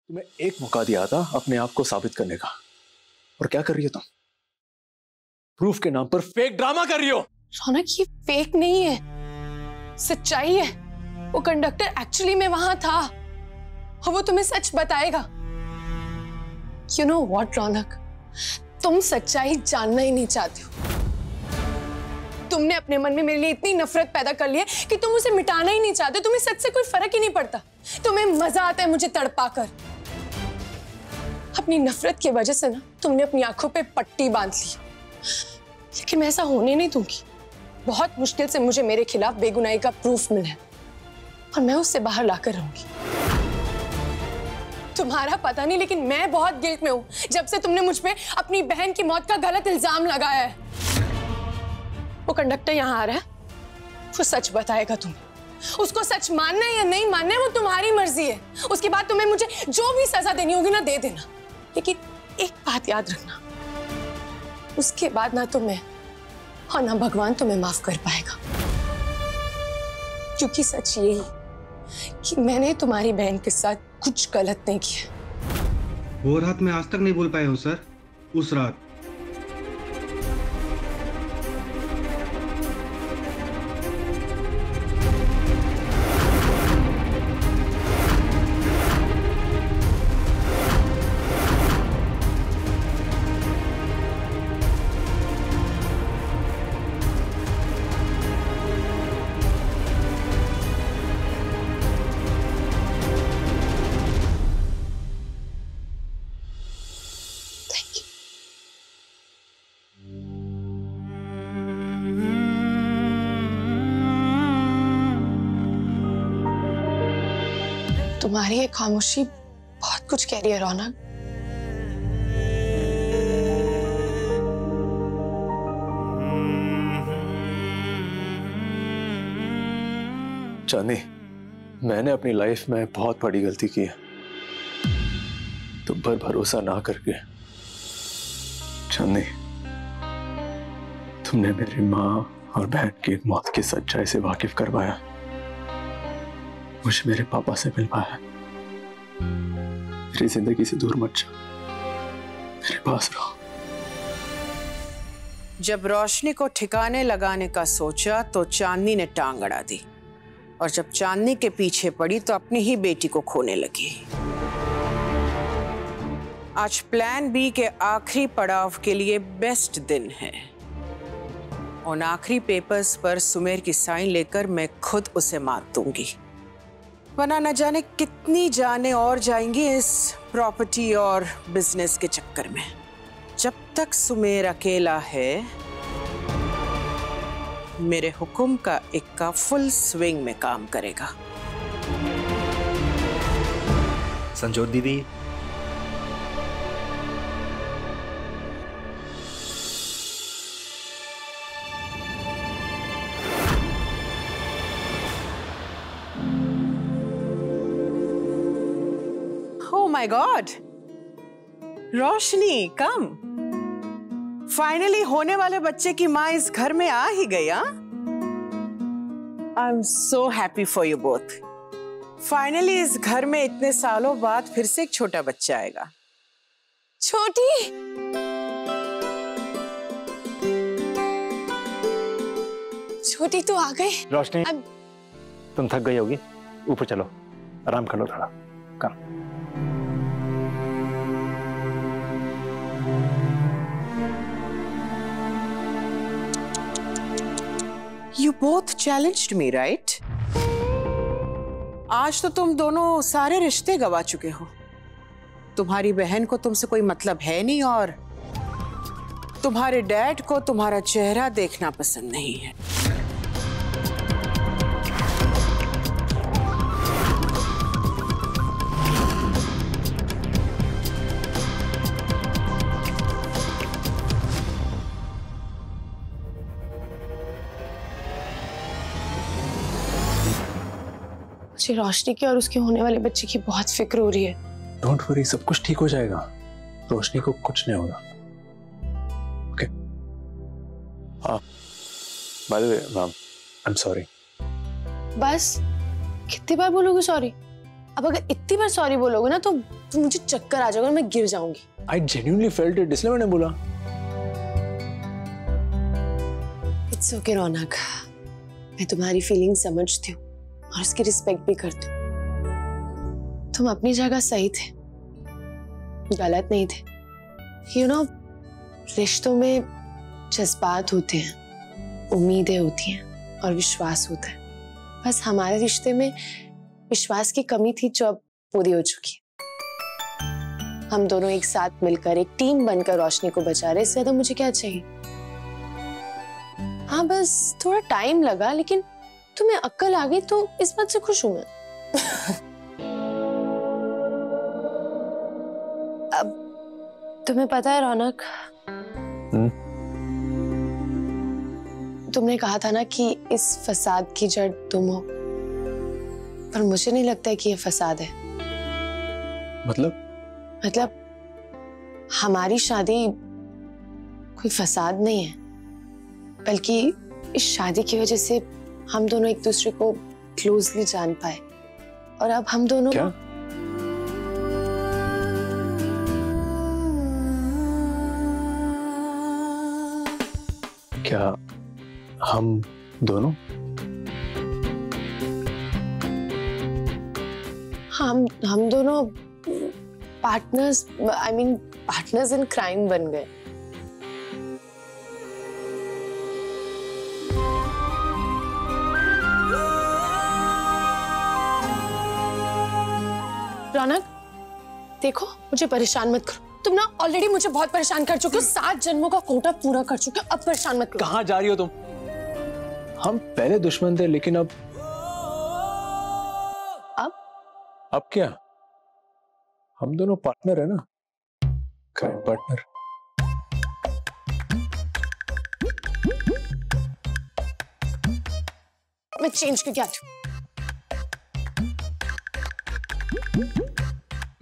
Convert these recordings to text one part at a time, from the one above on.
तुम्हें एक मौका दिया था अपने आप को साबित करने का, और क्या कर रही हो तुम? प्रूफ के नाम पर फेक ड्रामा कर रही हो। रौनक, ये फेक नहीं है, सच्चाई है। वो कंडक्टर एक्चुअली में वहां था और वो तुम्हें सच बताएगा। You know what, रौनक, तुम सच्चाई जानना ही नहीं चाहती हो। तुमने अपने मन में मेरे लिए इतनी नफरत पैदा कर ली है कि तुम उसे मिटाना ही नहीं चाहते। तुम्हें सच से कोई फर्क ही नहीं पड़ता। तुम्हें मजा आता है मुझे तड़पाकर। अपनी नफरत की वजह से ना तुमने अपनी आंखों पे पट्टी बांध ली, लेकिन मैं ऐसा होने नहीं दूंगी। बहुत मुश्किल से मुझे मेरे खिलाफ बेगुनाही का प्रूफ मिला है और मैं उससे बाहर लाकर रहूंगी। तुम्हारा पता नहीं, लेकिन मैं बहुत गिल्ट में हूं जब से तुमने मुझ पे अपनी बहन की मौत का गलत इल्जाम लगाया है। वो कंडक्टर यहाँ आ रहा है, वो सच बताएगा तुम्हें। उसको सच मानना है या नहीं मानना है वो तुम्हारी मर्जी है। उसके बाद तुम्हें मुझे जो भी सजा देनी होगी ना दे देना, लेकिन एक बात याद रखना, उसके बाद ना तो मैं और ना भगवान तुम्हें माफ कर पाएगा। क्योंकि सच यही कि मैंने तुम्हारी बहन के साथ कुछ गलत नहीं किया। वो रात मैं आज तक नहीं भूल पाया हूँ सर। उस रात तुम्हारी ये खामोशी बहुत कुछ कह रही है रौनक। चांदी, मैंने अपनी लाइफ में बहुत बड़ी गलती की है तुम पर भरोसा ना करके। चांदी, तुमने मेरी माँ और बहन की मौत की सच्चाई से वाकिफ करवाया, मुझे मेरे पापा से मिलवाया। मेरी जिंदगी से दूर मत जाओ, मेरे पास रहो। जब रोशनी को ठिकाने लगाने का सोचा तो चांदनी ने टांग अड़ा दी, और जब चांदनी के पीछे पड़ी तो अपनी ही बेटी को खोने लगी। आज प्लान बी के आखिरी पड़ाव के लिए बेस्ट दिन है। उन आखिरी पेपर्स पर सुमेर की साइन लेकर मैं खुद उसे मार दूंगी, वरना न जाने कितनी जानें और जाएंगी इस प्रॉपर्टी और बिजनेस के चक्कर में। जब तक सुमेर अकेला है, मेरे हुक्म का इक्का फुल स्विंग में काम करेगा। संजोत दीदी, Oh my God! Roshni, come. Finally होने वाले बच्चे की माँ इस घर में आ ही गई। I am so happy for you both. Finally इस घर में इतने सालों बाद फिर से एक छोटा बच्चा आएगा। छोटी, छोटी तो आ गई। रोशनी, तुम थक गई होगी, ऊपर चलो, आराम कर लो थोड़ा। कम। You both challenged me, right? आज तो तुम दोनों सारे रिश्ते गवा चुके हो। तुम्हारी बहन को तुमसे कोई मतलब है नहीं, और तुम्हारे डैड को तुम्हारा चेहरा देखना पसंद नहीं है। मुझे रोशनी की और उसके होने वाले बच्चे की बहुत फिक्र हो रही है। डोंट वरी, सब कुछ ठीक हो जाएगा। रोशनी को कुछ नहीं होगा। ओके? हाँ, by the way ma'am, I am sorry. बस कितनी बार बोलोगे सॉरी? अब अगर इतनी बार सॉरी बोलोगे ना तो तो मुझे चक्कर आ जाएगा और मैं गिर जाऊंगी। I genuinely felt it, इसलिए मैंने बोला। इट्स ओके रौनक, मैं तुम्हारी फीलिंग समझती हूँ और उसकी रिस्पेक्ट भी करती हूँ। तुम अपनी जगह सही थे, गलत नहीं थे। यू नो, रिश्तों में जज्बात होते हैं, उम्मीदें होती हैं और विश्वास होता है। बस हमारे रिश्ते में विश्वास की कमी थी जो अब पूरी हो चुकी है। हम दोनों एक साथ मिलकर एक टीम बनकर रोशनी को बचा रहे, इससे ज्यादा मुझे क्या चाहिए। हाँ, बस थोड़ा टाइम लगा, लेकिन तुम्हें अक्ल आ गई तो इस बात से खुश हूं मैं। अब तुम्हें पता है रौनक, तुमने कहा था ना कि इस फसाद की जड़ तुम हो, पर मुझे नहीं लगता है कि ये फसाद है। मतलब हमारी शादी कोई फसाद नहीं है, बल्कि इस शादी की वजह से हम दोनों एक दूसरे को क्लोजली जान पाए और अब हम दोनों क्या हम दोनों? हम दोनों partners, I mean partners in crime बन गए। रौनक, देखो मुझे परेशान मत करो। तुम ना ऑलरेडी मुझे बहुत परेशान कर चुके हो, 7 जन्मों का कोटा पूरा कर चुके हो, अब परेशान मत करो। कहाँ जा रही हो तुम? हम पहले दुश्मन थे, लेकिन अब क्या? हम दोनों पार्टनर है ना, क्राइम पार्टनर। मैं चेंज करके आती हूँ।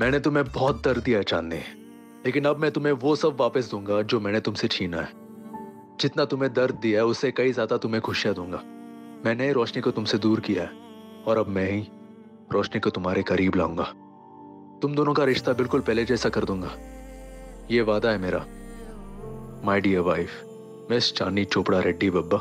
मैंने तुम्हें बहुत दर्द दिया है चांदनी, लेकिन अब मैं तुम्हें वो सब वापस दूंगा जो मैंने तुमसे छीना है। जितना तुम्हें दर्द दिया है उससे कई ज्यादा तुम्हें खुशियां दूंगा। मैंने रोशनी को तुमसे दूर किया है और अब मैं ही रोशनी को तुम्हारे करीब लाऊंगा। तुम दोनों का रिश्ता बिल्कुल पहले जैसा कर दूंगा, ये वादा है मेरा। My dear wife, miss Chandni Chopra Reddy Babba.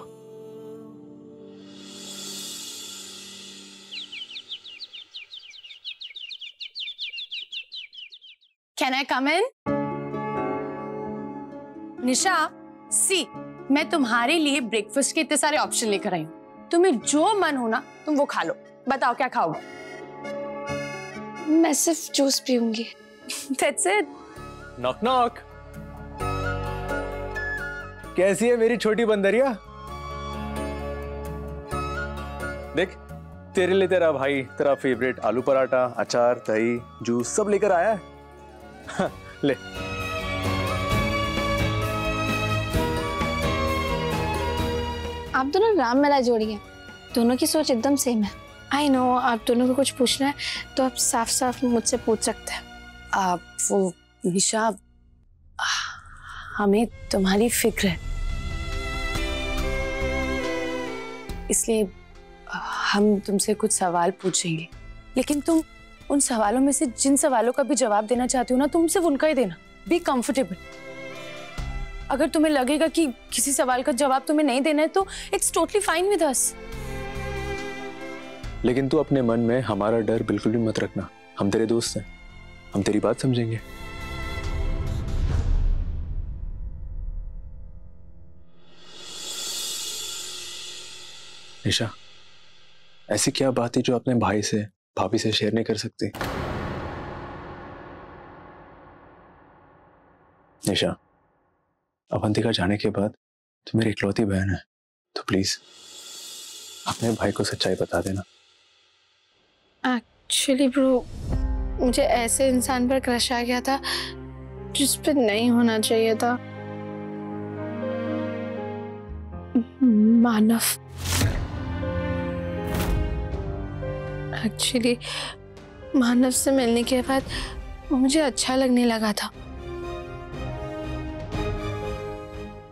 Can I come in? Nisha, see, मैं तुम्हारे लिए ब्रेकफास्ट के इतने सारे ऑप्शन लेकर आई हूँ। तुम्हें जो मन हो ना तुम वो खा लो। बताओ क्या खाओगे? मैं सिर्फ जूस पीऊंगी। That's it. Knock knock. कैसी है मेरी छोटी बंदरिया? देख, तेरे लिए तेरा भाई तेरा फेवरेट आलू पराठा, अचार, दही, जूस सब लेकर आया है। ले। आप दोनों राम लला जोड़ी हैं। दोनों की सोच एकदम सेम है। आई नो, आप दोनों को कुछ पूछना है तो आप साफ साफ मुझसे पूछ सकते हैं। वो निशा, हमें तुम्हारी फिक्र है, इसलिए हम तुमसे कुछ सवाल पूछेंगे, लेकिन तुम उन सवालों में से जिन सवालों का भी जवाब देना चाहती हो ना, तुम सिर्फ उनका ही देना। Be comfortable. अगर तुम्हें लगेगा कि किसी सवाल का जवाब तुम्हें नहीं देना है तो it's totally fine with us. लेकिन तू अपने मन में हमारा डर बिल्कुल भी मत रखना। हम तेरे दोस्त हैं, हम तेरी बात समझेंगे। निशा, ऐसी क्या बात है जो अपने भाई से, भाभी से शेयर नहीं कर सकती? निशा, अवंतिका जाने के बाद तू मेरी इकलौती बहन है, तो प्लीज अपने भाई को सच्चाई बता देना। एक्चुअली ब्रो, मुझे ऐसे इंसान पर क्रश आ गया था जिस पे नहीं होना चाहिए था। मानव। एक्चुअली मानव से मिलने के बाद मुझे अच्छा लगने लगा था,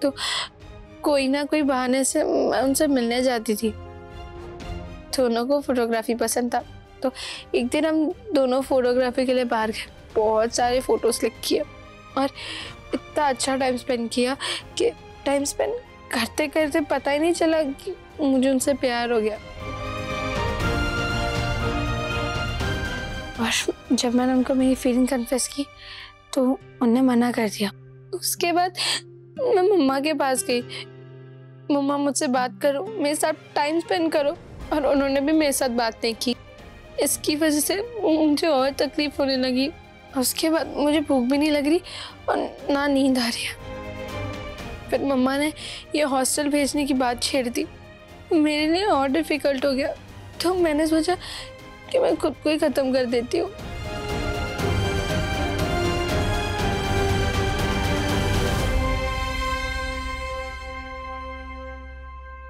तो कोई ना कोई बहाने से मैं उनसे मिलने जाती थी। दोनों को फोटोग्राफी पसंद था, तो एक दिन हम दोनों फोटोग्राफी के लिए बाहर गए। बहुत सारे फोटोज क्लिक किए और इतना अच्छा टाइम स्पेंड किया कि टाइम स्पेंड करते करते पता ही नहीं चला कि मुझे उनसे प्यार हो गया। और जब मैंने उनको मेरी फीलिंग कन्फेस की तो उन्होंने मना कर दिया। उसके बाद मैं मम्मा के पास गई, मम्मा मुझसे बात करो, मेरे साथ टाइम स्पेंड करो, और उन्होंने भी मेरे साथ बात नहीं की। इसकी वजह से मुझे और तकलीफ होने लगी। उसके बाद मुझे भूख भी नहीं लग रही और ना नींद आ रही है। फिर मम्मा ने ये हॉस्टल भेजने की बात छेड़ दी। मेरे लिए और डिफिकल्ट हो गया, तो मैंने सोचा कि मैं खुद को ही खत्म कर देती हूँ।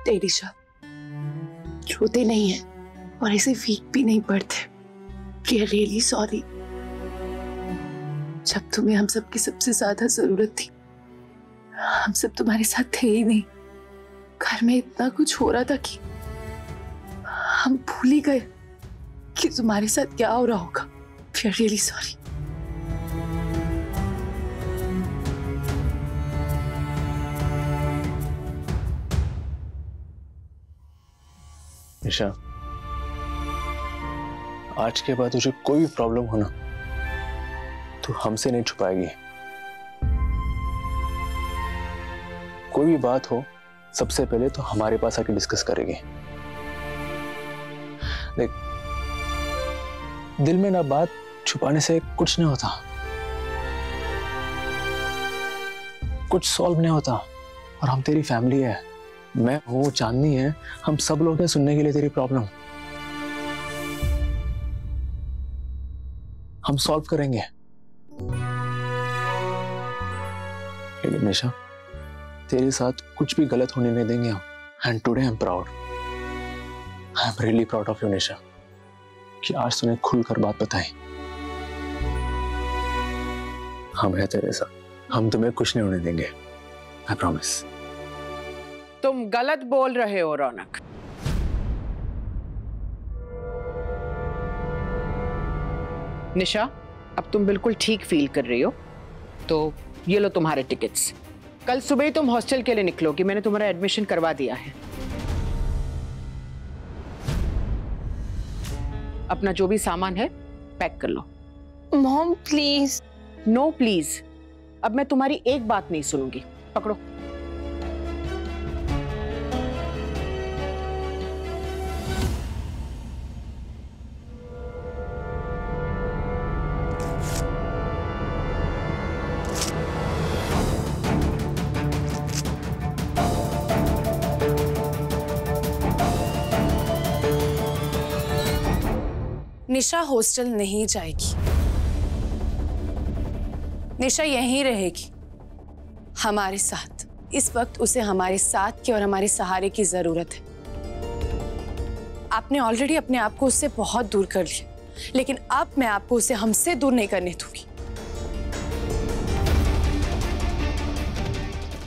तेरिशा, रोते नहीं है और ऐसे वीक भी नहीं पड़ते। We are really sorry. जब तुम्हें हम सब की सबसे ज्यादा जरूरत थी, हम सब तुम्हारे साथ थे ही नहीं। घर में इतना कुछ हो रहा था कि हम भूल ही गए कि तुम्हारे साथ क्या हो रहा होगा। We are really sorry. Nisha, आज के बाद तुझे कोई भी प्रॉब्लम हो ना, तो हमसे नहीं छुपाएगी। कोई भी बात हो, सबसे पहले तो हमारे पास आके डिस्कस करेगी। देख, दिल में ना बात छुपाने से कुछ नहीं होता, कुछ सॉल्व नहीं होता। और हम तेरी फैमिली है, मैं हूँ, चांदनी है, हम सब लोग हैं सुनने के लिए तेरी प्रॉब्लम। हम सॉल्व करेंगे। लेकिन निशा, तेरे साथ कुछ भी गलत होने नहीं देंगे हम। And today I am proud, I am really proud of you Nisha, कि आज तूने खुलकर बात बताई। हम हैं तेरे साथ, हम तुम्हें कुछ नहीं होने देंगे, आई प्रॉमिस। तुम गलत बोल रहे हो रौनक। निशा, अब तुम बिल्कुल ठीक फील कर रही हो, तो ये लो तुम्हारे टिकट्स। कल सुबह ही तुम हॉस्टल के लिए निकलोगी, मैंने तुम्हारा एडमिशन करवा दिया है। अपना जो भी सामान है पैक कर लो। Mom please. नो प्लीज, अब मैं तुम्हारी एक बात नहीं सुनूंगी। पकड़ो। निशा हॉस्टल नहीं जाएगी, निशा यहीं रहेगी हमारे साथ। इस वक्त उसे हमारे साथ की और हमारे सहारे की जरूरत है। आपने ऑलरेडी अपने आप को उससे बहुत दूर कर लिया, लेकिन अब मैं आपको उसे हमसे दूर नहीं करने दूंगी।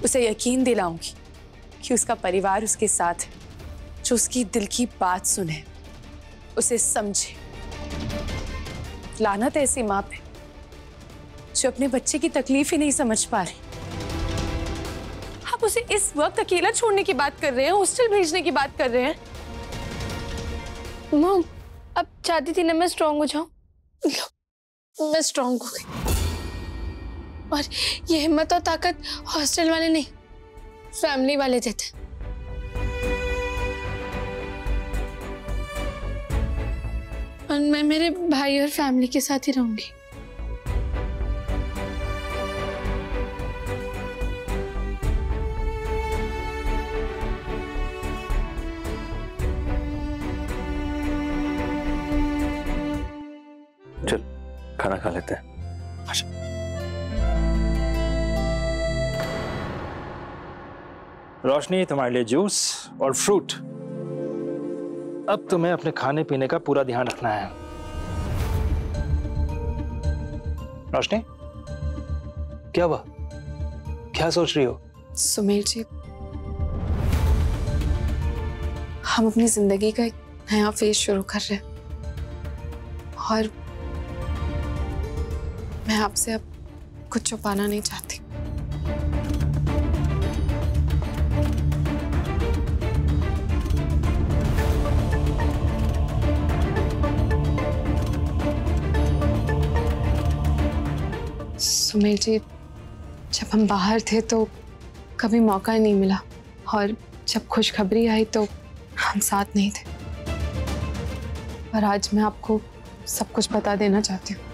उसे यकीन दिलाऊंगी कि उसका परिवार उसके साथ है, जो उसकी दिल की बात सुने, उसे समझे। लानत ऐसी माँ पे जो अपने बच्चे की तकलीफ ही नहीं समझ पा रही। आप उसे इस वक्त अकेला छोड़ने की बात कर रहे हैं, हॉस्टल भेजने की बात कर रहे हैं। मॉम, अब चाहती थी ना मैं स्ट्रांग हो जाऊं, मैं स्ट्रांग हो गई। और ये हिम्मत और ताकत हॉस्टल वाले नहीं, फैमिली वाले देते। और मैं मेरे भाई और फैमिली के साथ ही रहूंगी। चल खाना खा लेते हैं। अच्छा। रोशनी, तुम्हारे लिए जूस और फ्रूट। अब तुम्हें अपने खाने पीने का पूरा ध्यान रखना है। रोशनी, क्या हुआ? क्या सोच रही हो? सुमेर जी, हम अपनी जिंदगी का एक नया फेज शुरू कर रहे हैं और मैं आपसे अब कुछ छुपाना नहीं चाहती। सुमेर जी, जब हम बाहर थे तो कभी मौका नहीं मिला, और जब खुशखबरी आई तो हम साथ नहीं थे। पर आज मैं आपको सब कुछ बता देना चाहती हूँ।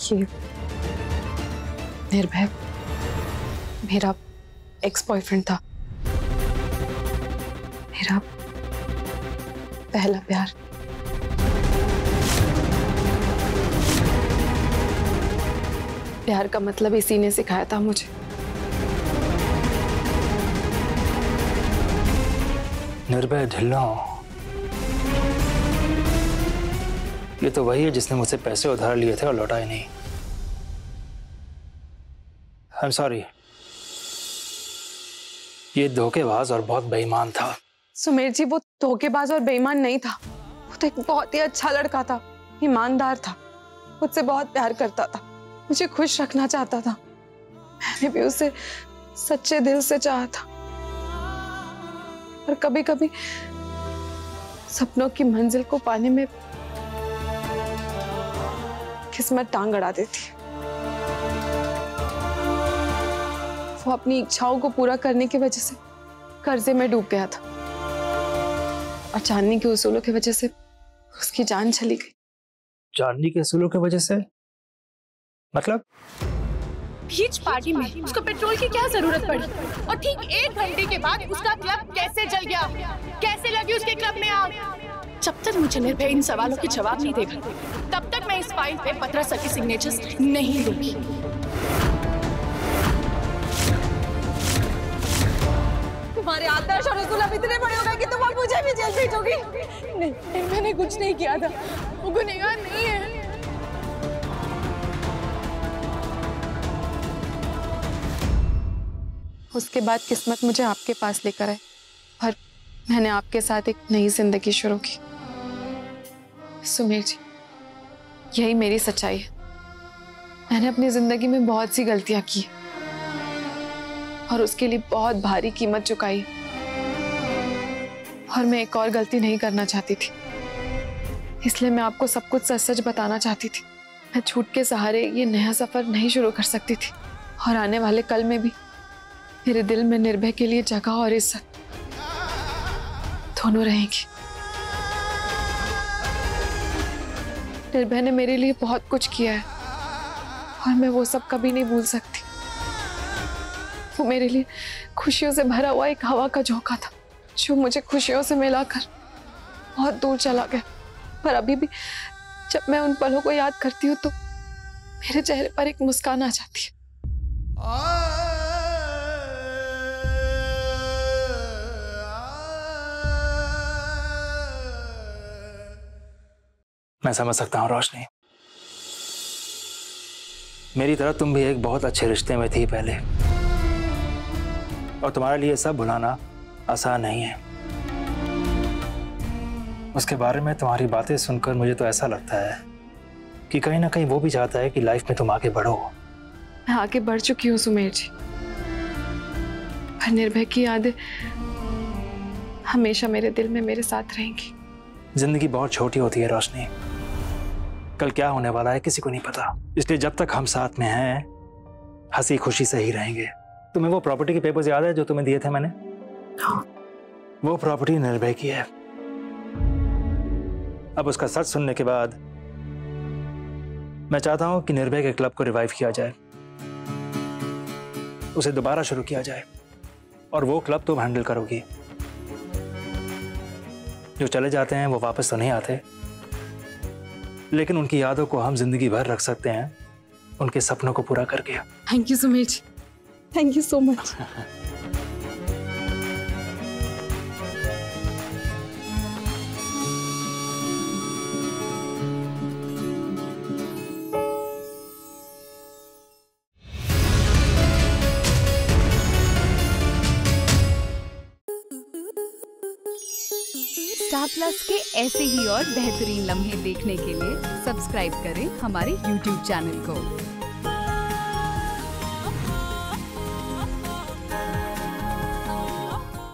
ये निर्भय मेरा एक्स बॉयफ्रेंड था, मेरा पहला प्यार। प्यार का मतलब इसी ने सिखाया था मुझे। निर्भय ढिल्लों, ये तो वही है जिसने मुझसे पैसे उधार लिए थे और लौटाए नहीं। आई एम सॉरी, ये धोखेबाज और बहुत बेईमान था। सुमेर जी, वो धोखेबाज और बेईमान नहीं था, वो तो एक बहुत ही अच्छा लड़का था, ईमानदार था, मुझसे बहुत प्यार करता था, मुझे खुश रखना चाहता था। मैंने भी उसे सच्चे दिल से चाहा था। और कभी कभी सपनों की मंजिल को पाने में किस्मत टांग अड़ा देती है। वो अपनी इच्छाओं को पूरा करने की वजह से कर्जे में डूब गया था, और चांदनी के उसूलों की वजह से उसकी जान चली गई। चांदनी के असूलों की वजह से मतलब? बीच पार्टी में उसको पेट्रोल की क्या जरूरत पड़ी, और ठीक 1 घंटे के बाद उसका क्लब कैसे जल गया, कैसे लगी उसके क्लब में आग। जब तक मुझे निर्भय इन सवालों के जवाब नहीं देगा, तब तक मैं इस फाइल पे पत्रा सर के सिग्नेचर्स नहीं दूंगी। तुम्हारे आदर्श और रसूल अब इतने बड़े हो गए कि तुम अब मुझे भी जेल भेजोगी। नहीं, मैंने कुछ नहीं किया था, वो गुनहगार नहीं है। उसके बाद किस्मत मुझे आपके पास लेकर आई, और मैंने आपके साथ एक नई जिंदगी शुरू की। सुमेर जी, यही मेरी सच्चाई है। मैंने अपनी जिंदगी में बहुत सी गलतियां की और उसके लिए बहुत भारी कीमत चुकाई, और मैं एक और गलती नहीं करना चाहती थी। इसलिए मैं आपको सब कुछ सच सच बताना चाहती थी। मैं झूठ के सहारे ये नया सफर नहीं शुरू कर सकती थी, और आने वाले कल में भी मेरे दिल में निर्भय के लिए जगह और इज्जत दोनों रहेंगी। निर्भय ने मेरे लिए बहुत कुछ किया है, और मैं वो सब कभी नहीं भूल सकती। वो मेरे लिए खुशियों से भरा हुआ एक हवा का झोंका था, जो मुझे खुशियों से मिलाकर बहुत दूर चला गया। पर अभी भी जब मैं उन पलों को याद करती हूँ तो मेरे चेहरे पर एक मुस्कान आ जाती है। मैं समझ सकता हूँ रोशनी, मेरी तरह तुम भी एक बहुत अच्छे रिश्ते में थी पहले, और तुम्हारे लिए सब भुलाना आसान नहीं है। उसके बारे में तुम्हारी बातें सुनकर मुझे तो ऐसा लगता है कि कहीं ना कहीं वो भी चाहता है कि लाइफ में तुम आगे बढ़ो। मैं आगे बढ़ चुकी हूँ सुमेर जी, पर निर्भय की यादें हमेशा मेरे दिल में मेरे साथ रहेंगी। जिंदगी बहुत छोटी होती है रोशनी, कल क्या होने वाला है किसी को नहीं पता। इसलिए जब तक हम साथ में हैं, हंसी खुशी से ही रहेंगे। तुम्हें वो प्रॉपर्टी के पेपर्स याद है जो तुम्हें दिए थे मैंने? हाँ। वो प्रॉपर्टी निर्भय की है। अब उसका सच सुनने के बाद मैं चाहता हूं कि निर्भय के क्लब को रिवाइव किया जाए, उसे दोबारा शुरू किया जाए, और वो क्लब तुम हैंडल करोगी। जो चले जाते हैं वो वापस तो नहीं आते, लेकिन उनकी यादों को हम जिंदगी भर रख सकते हैं, उनके सपनों को पूरा करके। Thank you Sumer ji, thank you so much. Star Plus के ऐसे ही और बेहतरीन लम्हे देखने के लिए सब्सक्राइब करें हमारे YouTube चैनल को।